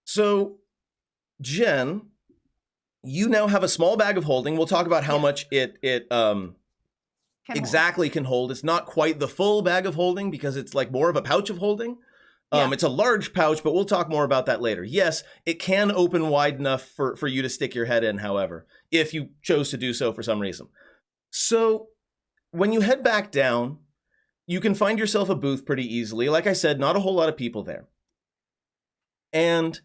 So, Jen, you now have a small bag of holding. We'll talk about how much it exactly can hold. It's not quite the full bag of holding because it's like more of a pouch of holding. It's a large pouch, but we'll talk more about that later. Yes, it can open wide enough for you to stick your head in, however, if you chose to do so for some reason. So when you head back down, you can find yourself a booth pretty easily. Like I said, not a whole lot of people there. And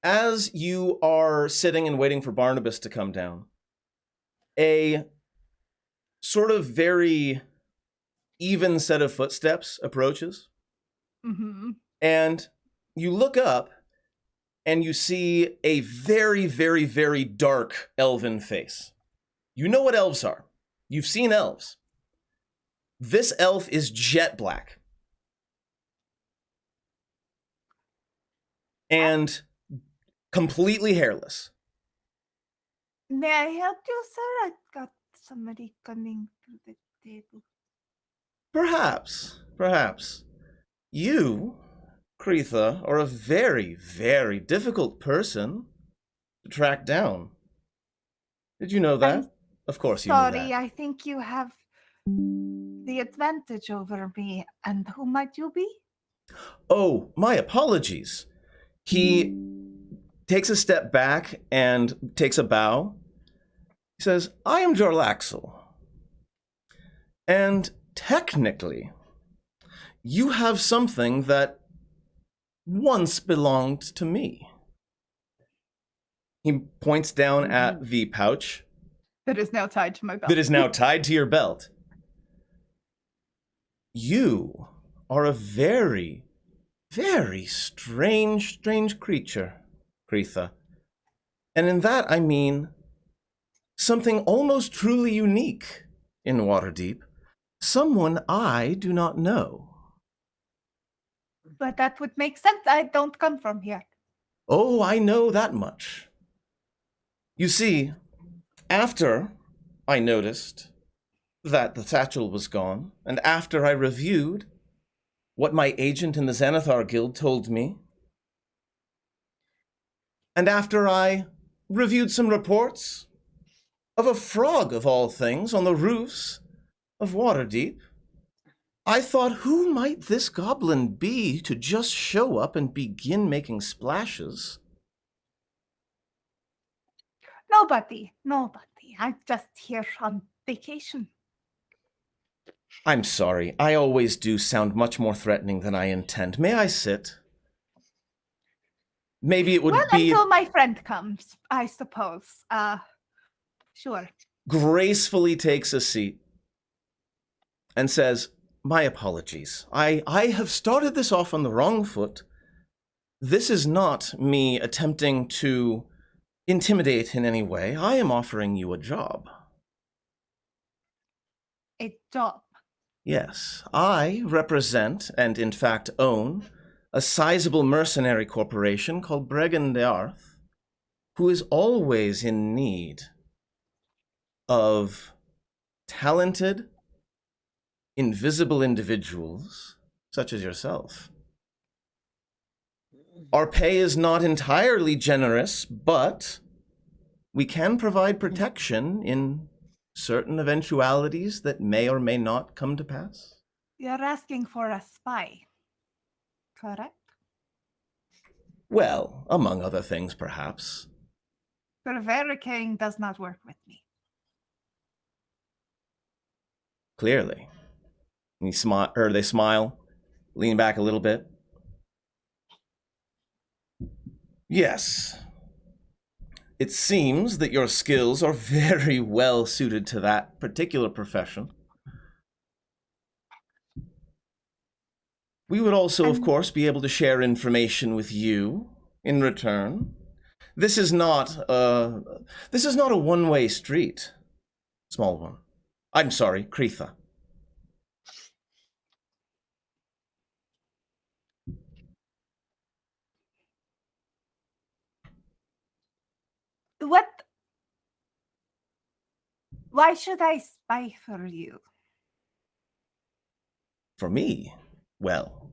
as you are sitting and waiting for Barnabas to come down, a sort of very even set of footsteps approaches. Mm-hmm. And you look up and you see a very, very, very dark elven face. You know what elves are. You've seen elves. This elf is jet black. And completely hairless. May I help you, sir? I've got somebody coming to the table. Perhaps. You, Kreetha, are a very, very difficult person to track down. Did you know that? Of course you knew that. Sorry, I think you have the advantage over me. And who might you be? Oh, my apologies. He takes a step back and takes a bow. He says, I am Jarlaxle. And technically, you have something that once belonged to me. He points down at the pouch. That is now tied to my belt. That is now tied to your belt. You are a very, very strange creature, Kreetha. And in that I mean something almost truly unique in Waterdeep. Someone I do not know. But that would make sense. I don't come from here. Oh, I know that much. You see, after I noticed that the satchel was gone, and after I reviewed what my agent in the Xanathar Guild told me, and after I reviewed some reports of a frog of all things on the roofs of Waterdeep, I thought, who might this goblin be to just show up and begin making splashes? Nobody. I'm just here on vacation. I'm sorry, I always do sound much more threatening than I intend. May I sit? Maybe it would be... until my friend comes, I suppose. Sure. Gracefully takes a seat and says, my apologies. I have started this off on the wrong foot. This is not me attempting to intimidate in any way. I am offering you a job. A job? Yes. I represent, and in fact own, a sizable mercenary corporation called Bregan de Arth, who is always in need of talented, invisible individuals such as yourself. Our pay is not entirely generous, but we can provide protection in certain eventualities that may or may not come to pass. You're asking for a spy, correct? Well, among other things, perhaps. Prevaricating does not work with me. Clearly. And they smile, lean back a little bit. Yes. It seems that your skills are very well suited to that particular profession. We would also, of course, be able to share information with you in return. This is not a one-way street, small one. I'm sorry, Kreetha. Why should I spy for you? For me? Well.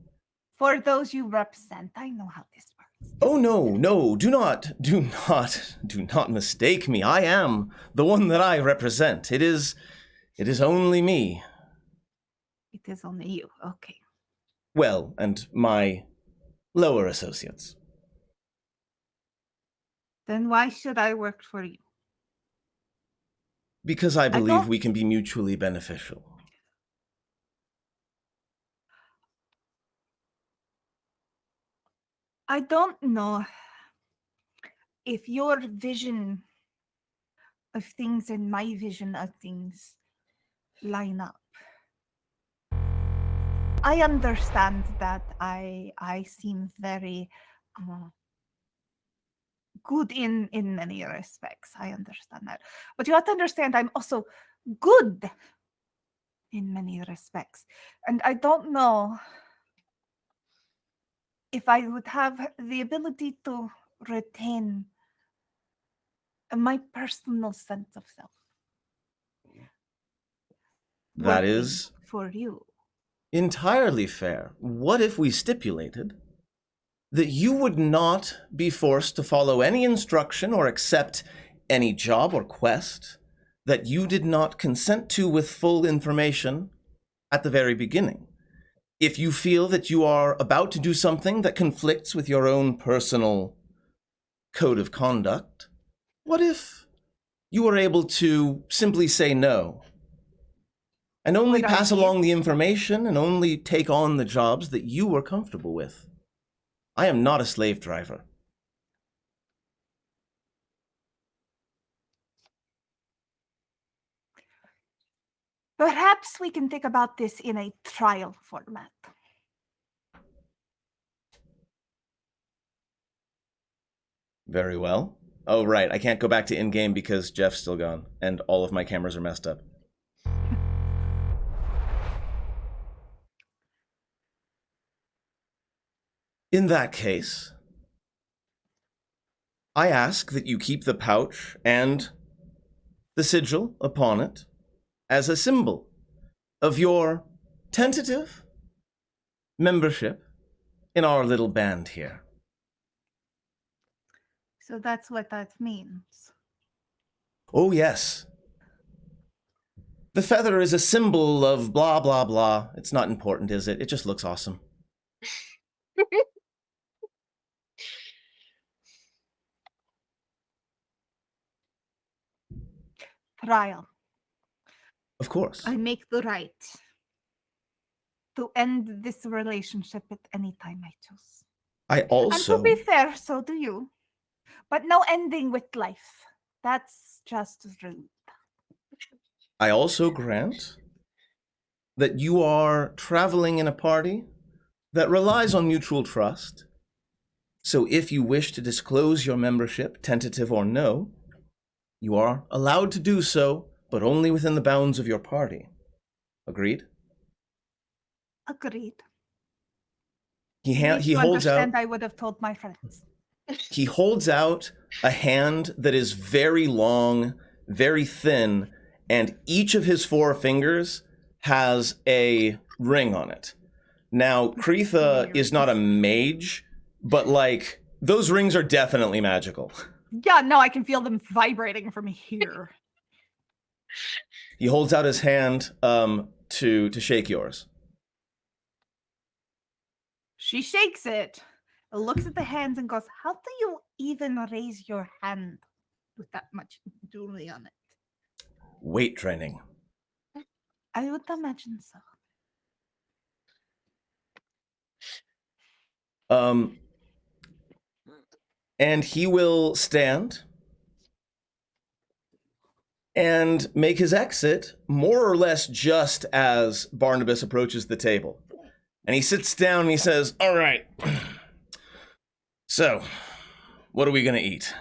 For those you represent, I know how this works. Oh, no, do not mistake me. I am the one that I represent. It is only me. It is only you. Okay. Well, and my lower associates. Then why should I work for you? Because I believe don't- we can be mutually beneficial. I don't know if your vision of things and my vision of things line up. I understand that I seem very good in many respects. I understand that. But you have to understand I'm also good in many respects. And I don't know if I would have the ability to retain my personal sense of self. That working is for you. entirely fair. What if we stipulated that you would not be forced to follow any instruction or accept any job or quest that you did not consent to with full information at the very beginning? If you feel that you are about to do something that conflicts with your own personal code of conduct, what if you were able to simply say no and only pass along the information and only take on the jobs that you were comfortable with? I am not a slave driver. Perhaps we can think about this in a trial format. Very well. Oh, right. I can't go back to in-game because Jeff's still gone, and all of my cameras are messed up. In that case, I ask that you keep the pouch and the sigil upon it as a symbol of your tentative membership in our little band here. So that's what that means. Oh, yes. The feather is a symbol of blah, blah, blah. It's not important, is it? It just looks awesome. Trial. Of course. I make the right to end this relationship at any time I choose. I also... And to be fair, so do you. But no ending with life. That's just rude. I also grant that you are traveling in a party that relies on mutual trust. So if you wish to disclose your membership, tentative or no, you are allowed to do so, but only within the bounds of your party. Agreed? Agreed. He holds out... I would have told my friends. He holds out a hand that is very long, very thin, and each of his 4 fingers has a ring on it. Now, Kreetha is not a mage, but, like, those rings are definitely magical. Yeah, no, I can feel them vibrating from here. He holds out his hand to shake yours. She shakes it, looks at the hands and goes, how do you even raise your hand with that much jewelry on it? Weight training. I would imagine so. And he will stand and make his exit more or less just as Barnabas approaches the table. And he sits down and he says, all right, so what are we going to eat?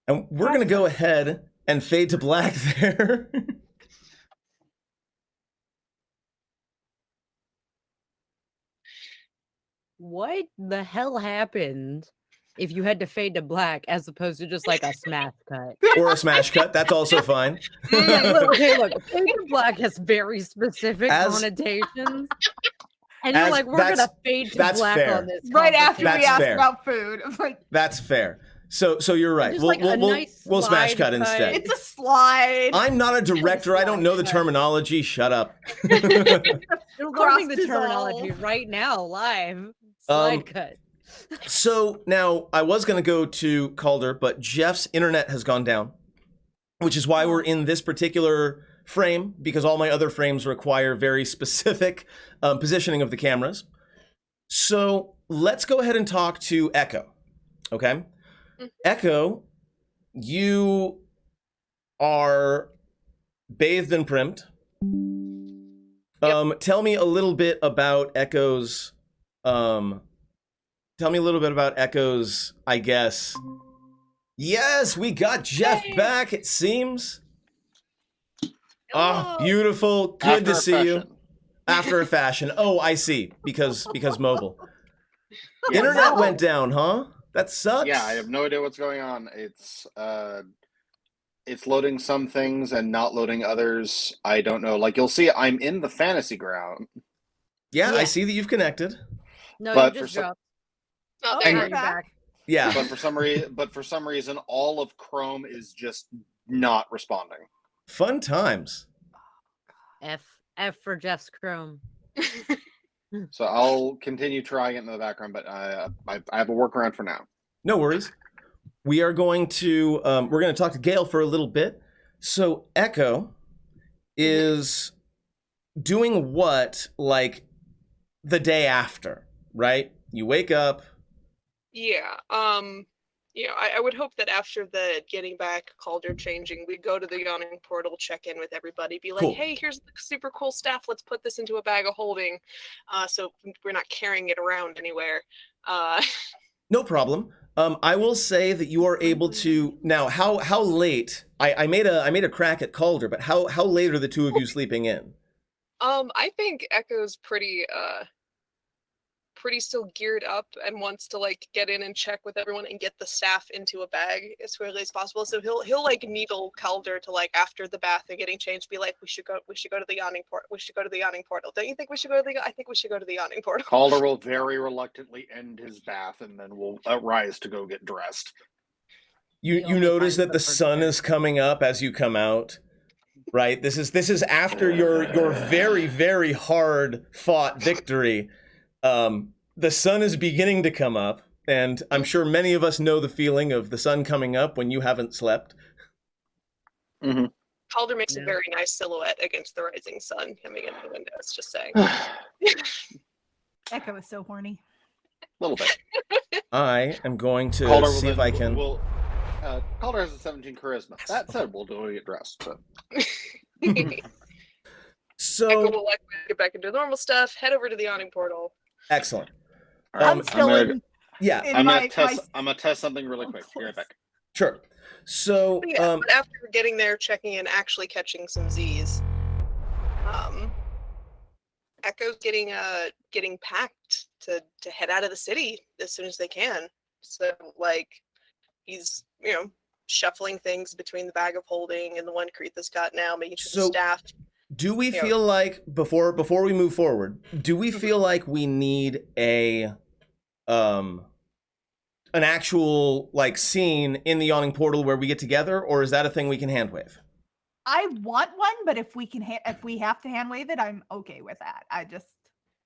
And we're going to go ahead and fade to black there. What the hell happened if you had to fade to black as opposed to just like a smash cut? Or a smash cut, that's also fine. Yeah, look, fade to black has very specific connotations. And you're As- like, we're gonna that's- fade to that's black fair. on this. Right after we That's asked fair. about food. I'm like, That's fair. So you're right. Just like a nice we'll smash slide cut cut. instead. it's a slide. I'm not a director. I don't know the Slide cut. terminology. Shut up. You're learning the Cross terminology dissolve. right now, live. Slide cut. So now I was going to go to Calder, but Jeff's internet has gone down, which is why we're in this particular frame, because all my other frames require very specific positioning of the cameras. So let's go ahead and talk to Echo. Okay? Echo, you are bathed and primed. Tell me a little bit about Echo's I guess. Yes, we got Jeff back, it seems. Oh, beautiful. Good to see you. After a fashion. Oh, I see. Because mobile. Yeah, Internet no. went down, huh? That sucks. Yeah, I have no idea what's going on. It's loading some things and not loading others. I don't know. Like, you'll see I'm in the fantasy ground. Yeah, I Yeah. see that you've connected. No, but you for just some- dropped. Oh, And- you're You're back. Yeah. But for some reason all of Chrome is just not responding. Fun times. F for Jeff's Chrome. So I'll continue trying it in the background, but I have a workaround for now. No worries. We are going to we're going to talk to Gail for a little bit. So Echo is doing what, like, the day after, right? You wake up. Yeah. I would hope that after the getting back, Calder changing, we go to the yawning portal, check in with everybody, be like, Cool. hey, here's the super cool stuff. Let's put this into a bag of holding, so we're not carrying it around anywhere. No problem. I will say that you are able to now. How late? I made a crack at Calder, but how late are the two of you sleeping in? I think Echo's pretty still geared up and wants to like get in and check with everyone and get the staff into a bag as quickly as possible. So he'll like needle Calder to, like, after the bath and getting changed, be like, we should go to the yawning portal. We should go to the yawning portal. Don't you think we should go to the? I think we should go to the yawning portal. Calder will very reluctantly end his bath and then will rise to go get dressed. You He only notice finds that the the first sun pair. is coming up as you come out, right? This is after your very, very hard fought victory. The sun is beginning to come up, and I'm sure many of us know the feeling of the sun coming up when you haven't slept. Mm-hmm. Calder makes a Yeah. very nice silhouette against the rising sun coming in the windows. Just saying. Echo is so horny. Little bit. I am going to Calder will see if then- I can. Calder has a 17 charisma. That said, we'll do get dressed. But Echo So will like get back into normal stuff. Head over to the yawning portal. excellent. all right, I'm still gonna, in Yeah, in I'm my, gonna test something really Oh, quick. Be right back. sure. So But yeah, but after getting there, checking in, actually catching some Z's, Echo's getting packed to head out of the city as soon as they can. So, like, he's shuffling things between the bag of holding and the one Kreetha's got now, making sure So- the staff. do we Yeah. feel like before we move forward, do we feel like we need an actual, like, scene in the yawning portal where we get together, or is that a thing we can hand wave? I want one, but if we can, if we have to hand wave it, I'm okay with that.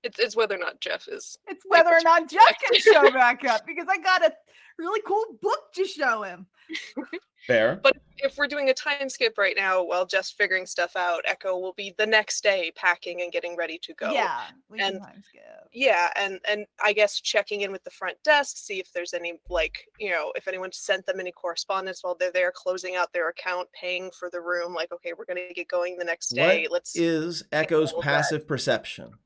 It's whether or not Jeff is. It's whether or it's not Jeff can show back up because I got a really cool book to show him. Fair. But if we're doing a time skip right now while Jeff's figuring stuff out, Echo will be the next day packing and getting ready to go. Yeah, we can And- time skip. Yeah, and I guess checking in with the front desk, see if there's any, like, if anyone sent them any correspondence while they're there, closing out their account, paying for the room. Like, okay, we're gonna get going the next day. What Let's. is Echo's all of that. passive perception?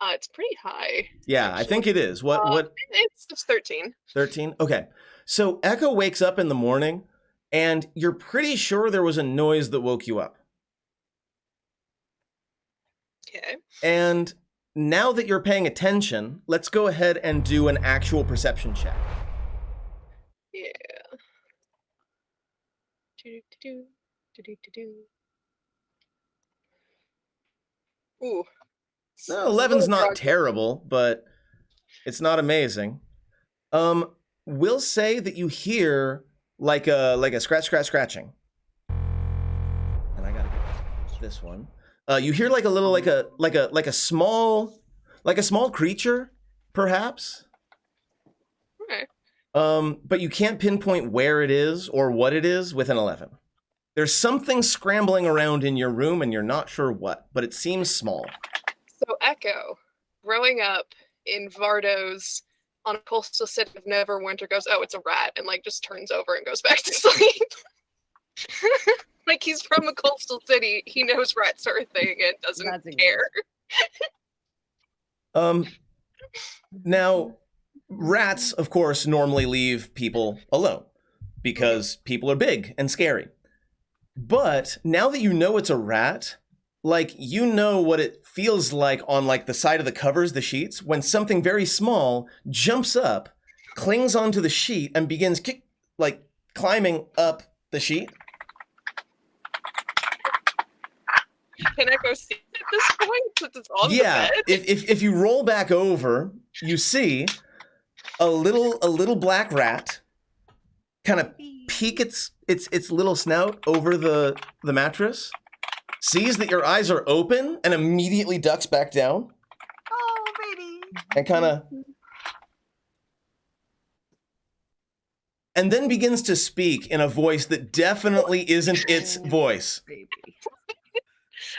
It's pretty high. Yeah, I think it is. What It's 13. 13? Okay. So Echo wakes up in the morning, and you're pretty sure there was a noise that woke you up. Okay. And now that you're paying attention, let's go ahead and do an actual perception check. Yeah. Do-do-do-do, do-do-do-do. Ooh, No, 11's not terrible, but it's not amazing. We'll say that you hear like a scratching. And I gotta get this one. You hear like a little like a small creature, perhaps. Okay. But you can't pinpoint where it is or what it is with an 11. There's something scrambling around in your room and you're not sure what, but it seems small. So Echo, growing up in Vardo's on a coastal city of Neverwinter, goes, oh, it's a rat, and like just turns over and goes back to sleep. Like he's from a coastal city, he knows rats are a thing and doesn't care. Now, rats, of course, normally leave people alone because people are big and scary. But now that you know it's a rat, like, you know what it feels like on, like, the side of the covers, the sheets, when something very small jumps up, clings onto the sheet, and begins, climbing up the sheet. Can I go see it at this point since it's on the bed? If you roll back over, you see a little black rat kind of peek its little snout over the mattress, sees that your eyes are open, and immediately ducks back down. Oh, baby. And kind of... And then begins to speak in a voice that definitely isn't its voice. Baby.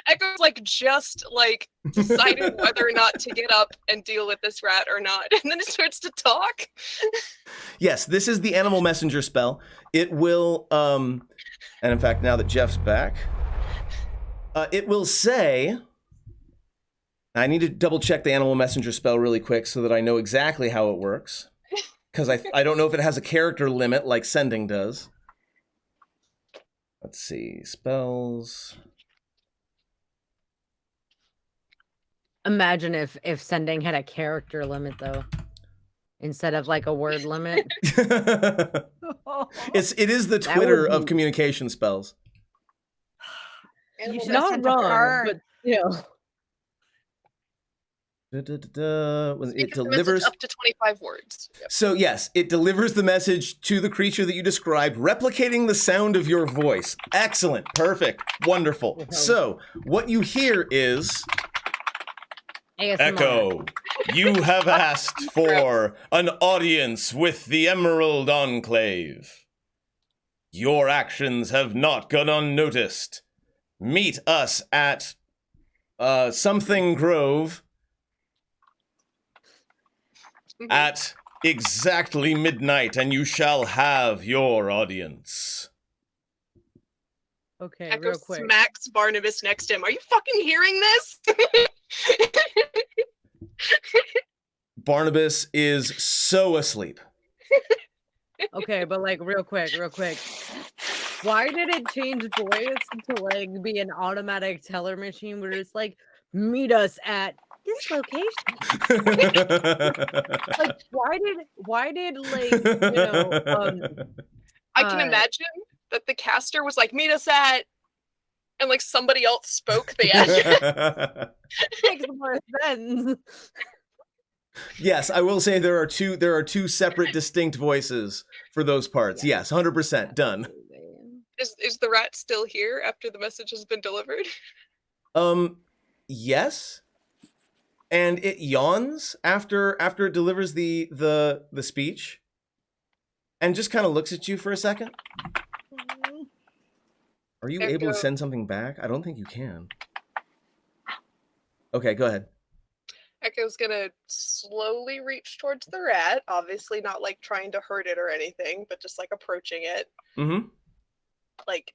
Echo's like just like deciding whether or not to get up and deal with this rat or not, and then it starts to talk. Yes, this is the animal messenger spell. It will, and in fact, now that Jeff's back, it will say, I need to double check the animal messenger spell really quick so that I know exactly how it works, because I don't know if it has a character limit like sending does. Let's see, spells. Imagine if sending had a character limit though, instead of like a word limit. It is the Twitter of communication spells. You should Not send a wrong, card. but still. It delivers up to 25 words. Yep. So yes, it delivers the message to the creature that you described, replicating the sound of your voice. Excellent, perfect, wonderful. So what you hear is, ASMR. Echo, you have asked for an audience with the Emerald Enclave. Your actions have not gone unnoticed. Meet us at something Grove at exactly midnight, and you shall have your audience. Okay, Echo real quick. smacks Barnabas next to him. Are you fucking hearing this? Barnabas is so asleep. Okay, but like real quick. Why did it change voice to like be an automatic teller machine where it's like, meet us at this location? Like why did like, you know, I can imagine that the caster was like, meet us at, and like somebody else spoke the address. makes more sense. Yes, I will say there are two separate distinct voices for those parts. Yeah. Yes, 100% done. Is the rat still here after the message has been delivered? Yes. And it yawns after it delivers the speech, and just kind of looks at you for a second. Are you able to send something back? I don't think you can. Okay, go ahead. Echo's gonna slowly reach towards the rat, obviously not like trying to hurt it or anything, but just like approaching it. Mm-hmm. Like,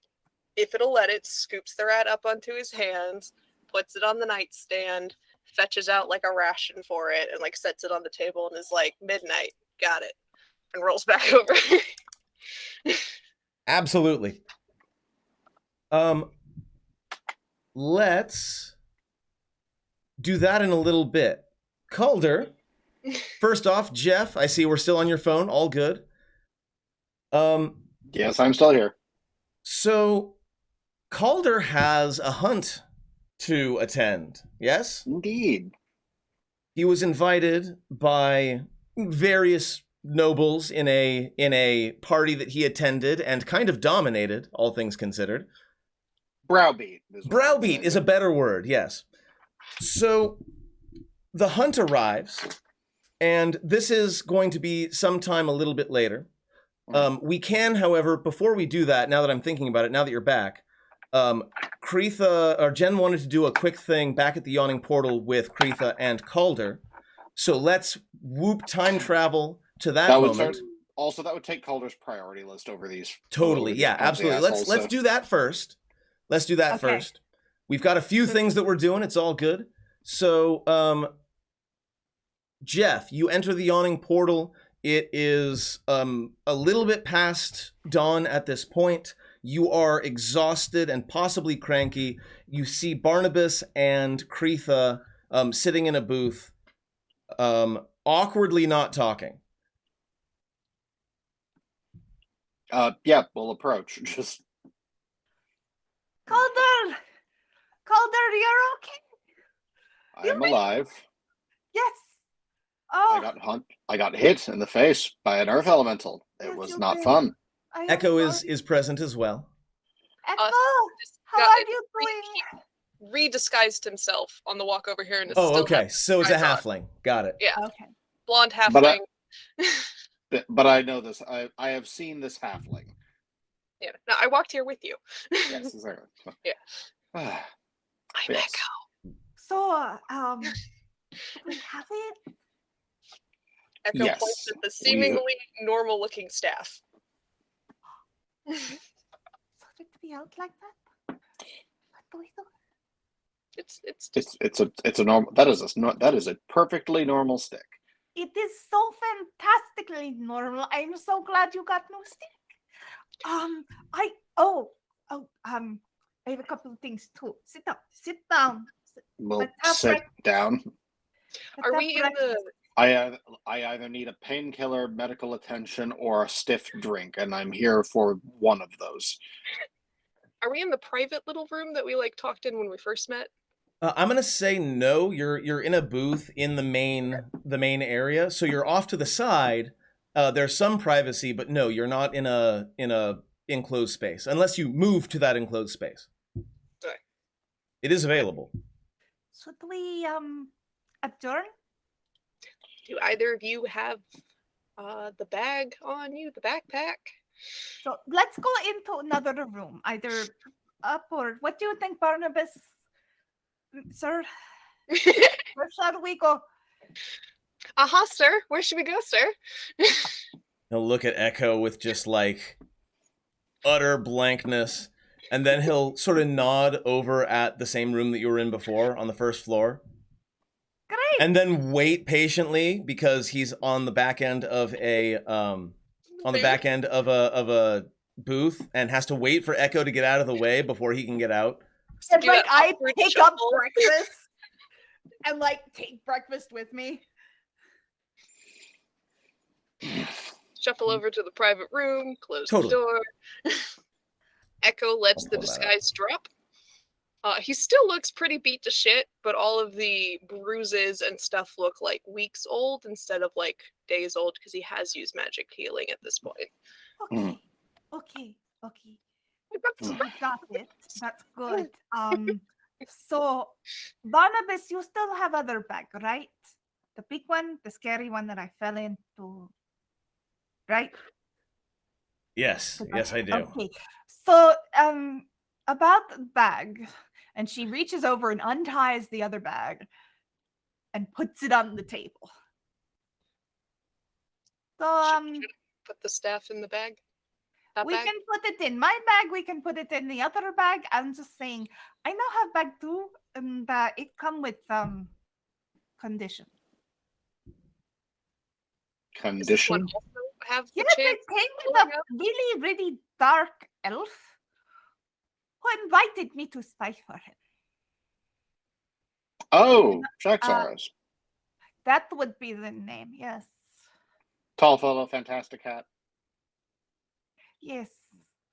if it'll let it, scoops the rat up onto his hands, puts it on the nightstand, fetches out like a ration for it, and like sets it on the table and is like, midnight, got it, and rolls back over. Absolutely. Let's do that in a little bit. Calder, first off, Jeff, I see we're still on your phone. All good. Yes, I'm still here. So Calder has a hunt to attend. Yes? Indeed. He was invited by various nobles in a party that he attended and kind of dominated, all things considered. Browbeat. Browbeat is a better word, yes. So the hunt arrives, and this is going to be sometime a little bit later. We can, however, before we do that, now that I'm thinking about it, now that you're back, Kreetha, or Jen wanted to do a quick thing back at the Yawning Portal with Kreetha and Calder. So let's whoop time travel to that moment. Also, that would take Calder's priority list over these. Totally, yeah, absolutely. Let's do that first. Let's do that first. We've got a few things that we're doing. It's all good. So, Jeff, you enter the Yawning Portal. It is a little bit past dawn at this point. You are exhausted and possibly cranky. You see Barnabas and Kreetha sitting in a booth, awkwardly not talking. Yeah, we'll approach. Just Calder, you're okay? I am alive. Yes. Oh, I got hit in the face by an earth elemental. It was not fun. Echo is present as well. Echo, how are you doing? Redisguised himself on the walk over here, and okay. So it's a halfling. Got it. Yeah. Okay. Blonde halfling. But I know this. I have seen this halfling. Yeah. No, I walked here with you. Yes, exactly. Yeah. I'm Echo. So, we have it. Echo points at the seemingly normal-looking staff. So did we out like that? What do we do? It's a normal. That is a perfectly normal stick. It is so fantastically normal. I'm so glad you got no stick. I have a couple of things too. Sit down. We'll sit down. Are we in the? I either need a painkiller, medical attention, or a stiff drink, and I'm here for one of those. Are we in the private little room that we talked in when we first met? I'm gonna say no. You're in a booth in the main area, so you're off to the side. There's some privacy, but no, you're not in a enclosed space unless you move to that enclosed space. Okay. It is available. Should we adjourn? Do either of you have the bag on you, the backpack? So let's go into another room, either up or what do you think, Barnabas? Sir, where shall we go? Sir. Where should we go, sir? He'll look at Echo with just utter blankness, and then he'll sort of nod over at the same room that you were in before on the first floor. Great. And then wait patiently because he's on the back end of a booth and has to wait for Echo to get out of the way before he can get out. And I pick up breakfast and take breakfast with me. Shuffle over to the private room, close the door. Echo lets the disguise drop. He still looks pretty beat to shit, but all of the bruises and stuff look like weeks old instead of days old because he has used magic healing at this point. Okay. I got it. That's good. So Barnabas, you still have other bag, right? The big one, the scary one that I fell into, right? Yes, I do. Okay. So about the bag, and she reaches over and unties the other bag and puts it on the table. So put the staff in the bag. We can put it in my bag. We can put it in the other bag. I'm just saying, I now have bag too, and it come with condition. Condition? Yes, it came with a really, really dark elf who invited me to spy for him. Oh, Shaxaras. That would be the name, yes. Tall fellow, fantastic hat. Yes.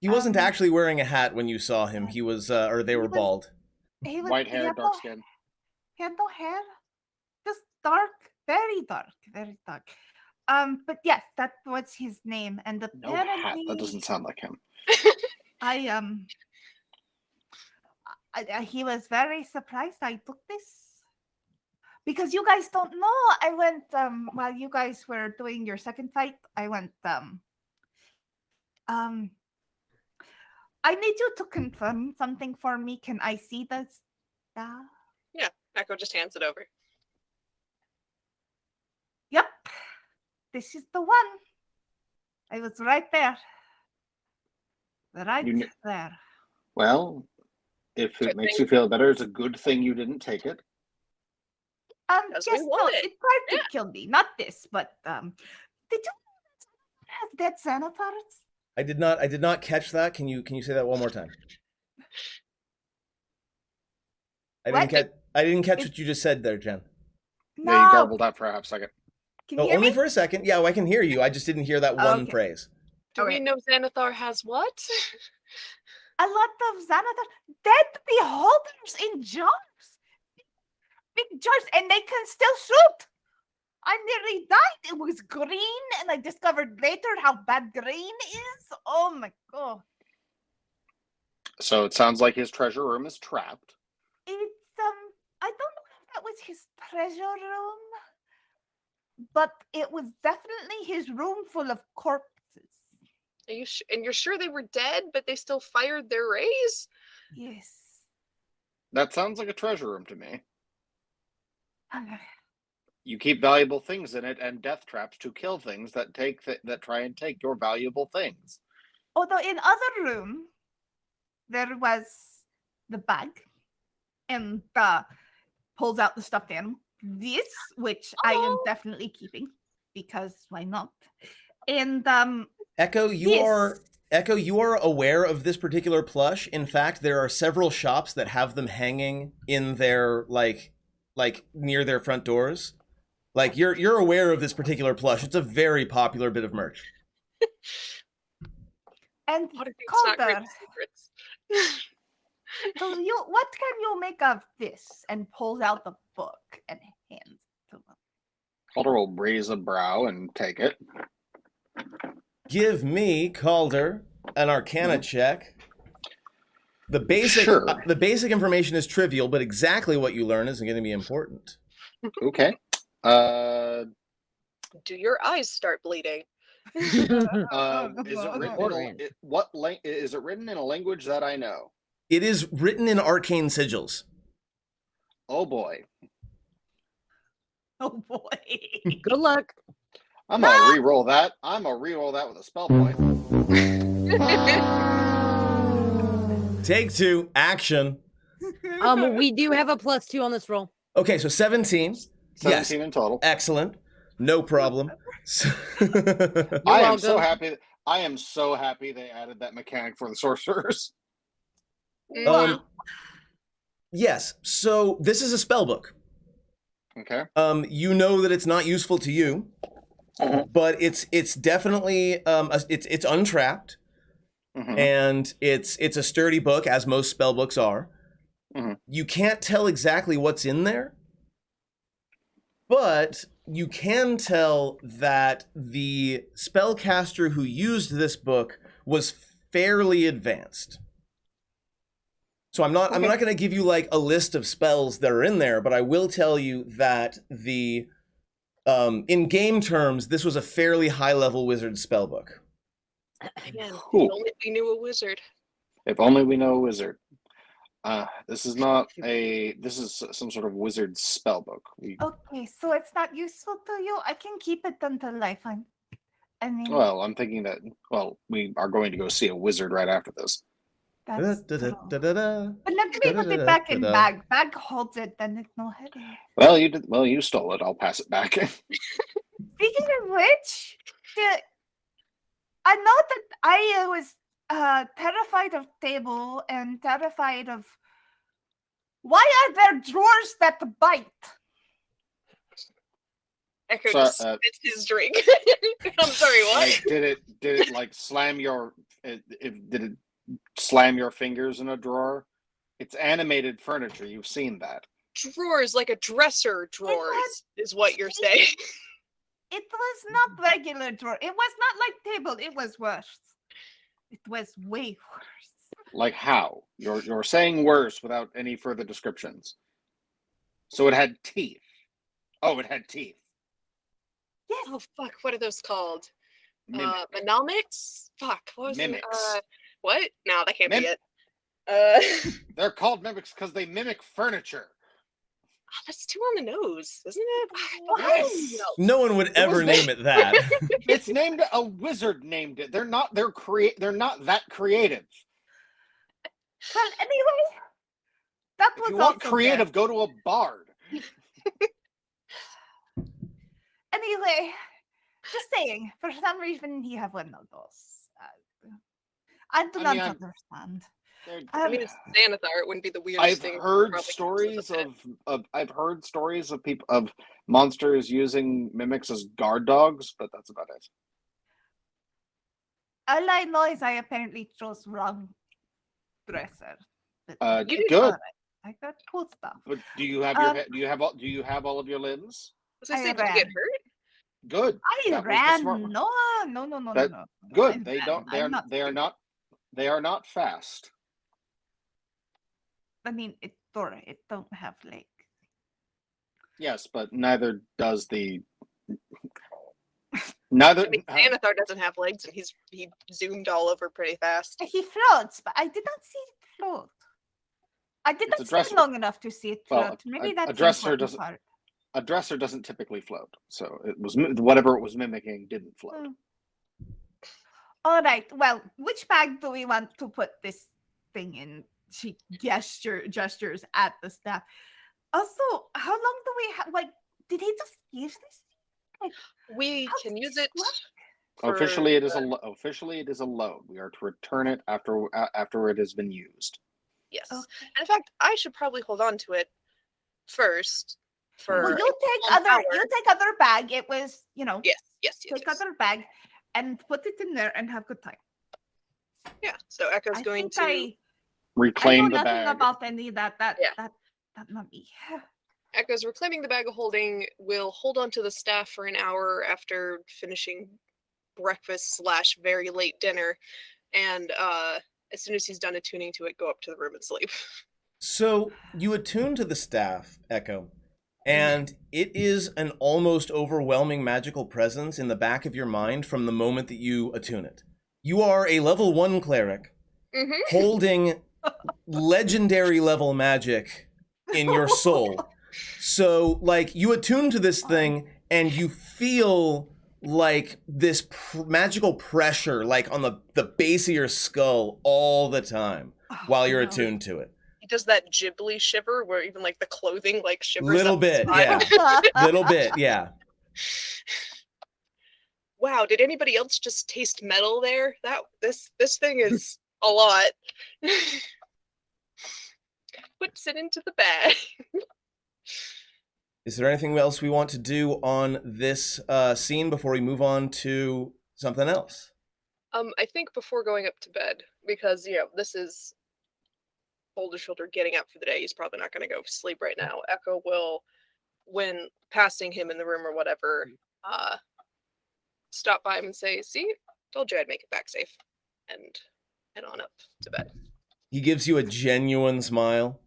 He wasn't actually wearing a hat when you saw him. He was, or they were bald. He was, White he hair, had dark no- skin. He had no hair, just dark, very dark, very dark. But yes, that was his name, and No hat. apparently, That doesn't sound like him. he was very surprised I took this because you guys don't know. I went while you guys were doing your second fight. I went I need you to confirm something for me. Can I see this? Yeah, Echo just hands it over. Yep, this is the one. I was right there. Right there. Well, if it Good makes thing- you feel better, it's a good thing you didn't take it. Because we Yes, no, want it. it tried to Yeah. kill me. Not this, but did you have dead Xanathar's? I did not catch that. Can you say that one more time? I didn't catch what you just said there, Jen. No. Yeah, you garbled out for a half second. Can you hear Only me? for a second. Yeah, well, I can hear you. I just didn't hear that one Okay. phrase. Do we Okay. know Xanathar has what? A lot of Xanathar dead beholders in jars. Big jars, and they can still shoot. I nearly died. It was green, and I discovered later how bad green is. Oh my god. So it sounds like his treasure room is trapped. It's I don't know if that was his treasure room, but it was definitely his room full of corpses. Are you and you're sure they were dead, but they still fired their rays? Yes. That sounds like a treasure room to me. You keep valuable things in it and death traps to kill things that that try and take your valuable things. Although in other room, there was the bag, and pulls out the stuffed animal. This, which I am Oh. definitely keeping because why not? And Echo, you this- are aware of this particular plush. In fact, there are several shops that have them hanging in their like near their front doors. Like you're aware of this particular plush. It's a very popular bit of merch. and Waterdeep's not great Calder, with secrets. so what can you make of this? And pulls out the book and hands it to him. Calder will raise a brow and take it. Give me, Calder, an Arcana check. The basic Sure. the basic information is trivial, but exactly what you learn is going to be important. Okay. Do your eyes start bleeding? Is it written? Important. Is it written in a language that I know? It is written in arcane sigils. Oh boy, Oh boy. Good luck. I'm gonna re-roll that. I'm gonna re-roll that with a spell point. Take two, action. We do have a +2 on this roll. Okay, so 17. 17 in total. Excellent. No problem. I am so welcome. happy. I am so happy they added that mechanic for the sorcerers. Yes, so this is a spell book. Okay. You know that it's not useful to you, but it's definitely it's untrapped, Mhm. and it's a sturdy book, as most spell books are. Mhm. You can't tell exactly what's in there, but you can tell that the spellcaster who used this book was fairly advanced. So I'm not going to give you like a list of spells that are in there, but I will tell you that the in game terms, this was a fairly high level wizard spell book. Man, Cool. if only we knew a wizard. If only we know a wizard. This is not a. This is some sort of wizard spell book. Okay, so it's not useful to you. I can keep it until I find. I mean, Well, I'm thinking that. Well, we are going to go see a wizard right after this. that's true. Da-da-da-da-da-da. But let me put it back in bag. Bag holds it, then it's no headache. Well, you did. Well, you stole it. I'll pass it back. Speaking of which, I know that I was terrified of table and terrified of. Why are there drawers that bite? Echo So, just spits his drink. I'm sorry, what? Like, did it like slam your? Did it slam your fingers in a drawer It's animated furniture. You've seen that. Drawers, like a dresser drawers, is what you're saying. It was not regular drawer. It was not like table. It was worse. It was way worse. Like how? You're saying worse without any further descriptions. So it had teeth. Oh, it had teeth. Yes. Oh fuck! What are those called? Mimic. Monomics? Fuck. What was Mimics. it? What? No, that can't be it. They're called mimics because they mimic furniture. That's too on the nose, isn't it? Yes. No one would ever name it that. It's named, a wizard named it. They're not that creative. Well, anyway, that was If you want also creative, go to a bard. Anyway, just saying. For some reason, he have one of those. I do not understand. I mean, it's Xanathar. It wouldn't be the weirdest thing. I've heard stories I've heard stories of people of monsters using mimics as guard dogs, but that's about it. All I know is I apparently chose wrong dresser. But You did Good. alright. I got cool stuff. But do you have your do you have all of your limbs? Was I saying, did you get hurt? Good. I That was the ran. smart one. No. Good. I They ran. don't. I'm not stupid. They are not fast. I mean, it don't have legs. Yes, but neither does the. Neither. I mean, Xanathar doesn't have legs, and he zoomed all over pretty fast. He floats, but I did not see it float. I did It's not a see it dresser. long enough to see it Well, float. Maybe a that's the dresser important doesn't- part. A dresser doesn't typically float, so it was whatever it was mimicking didn't float. All right. Well, which bag do we want to put this thing in? She gestures at the staff. Also, how long do we have? Like, did he just use this? Like, We how can does use this it. work? Officially, it is the- officially it is a load. We are to return it after it has been used. Yes. Okay. And in fact, I should probably hold on to it first. For Well, a you take full hour. other bag. It was, Yes. take other bag and put it in there and have good time. Yeah. So Echo's I going think to. I Reclaim know the nothing bag. about any of that. That Yeah. not me. Echo's reclaiming the bag of holding. Will hold on to the staff for an hour after finishing breakfast / very late dinner, and as soon as he's done attuning to it, go up to the room and sleep. So you attune to the staff, Echo, and it is an almost overwhelming magical presence in the back of your mind from the moment that you attune it. You are a level 1 cleric Mm-hmm. holding legendary level magic in your soul. So, like, you attune to this thing and you feel like this magical pressure, like on the base of your skull all the time while you're attuned to it. He does that Ghibli shiver where even like the clothing like shivers. Little up the bit, spine. yeah. Little bit, yeah. Wow, did anybody else just taste metal there? This thing is a lot. Puts it into the bag. Is there anything else we want to do on this scene before we move on to something else? I think before going up to bed, because this is Boulder Shoulder getting up for the day. He's probably not going to go sleep right now. Echo will, when passing him in the room or whatever, stop by him and say, "See, told you I'd make it back safe," and head on up to bed. He gives you a genuine smile.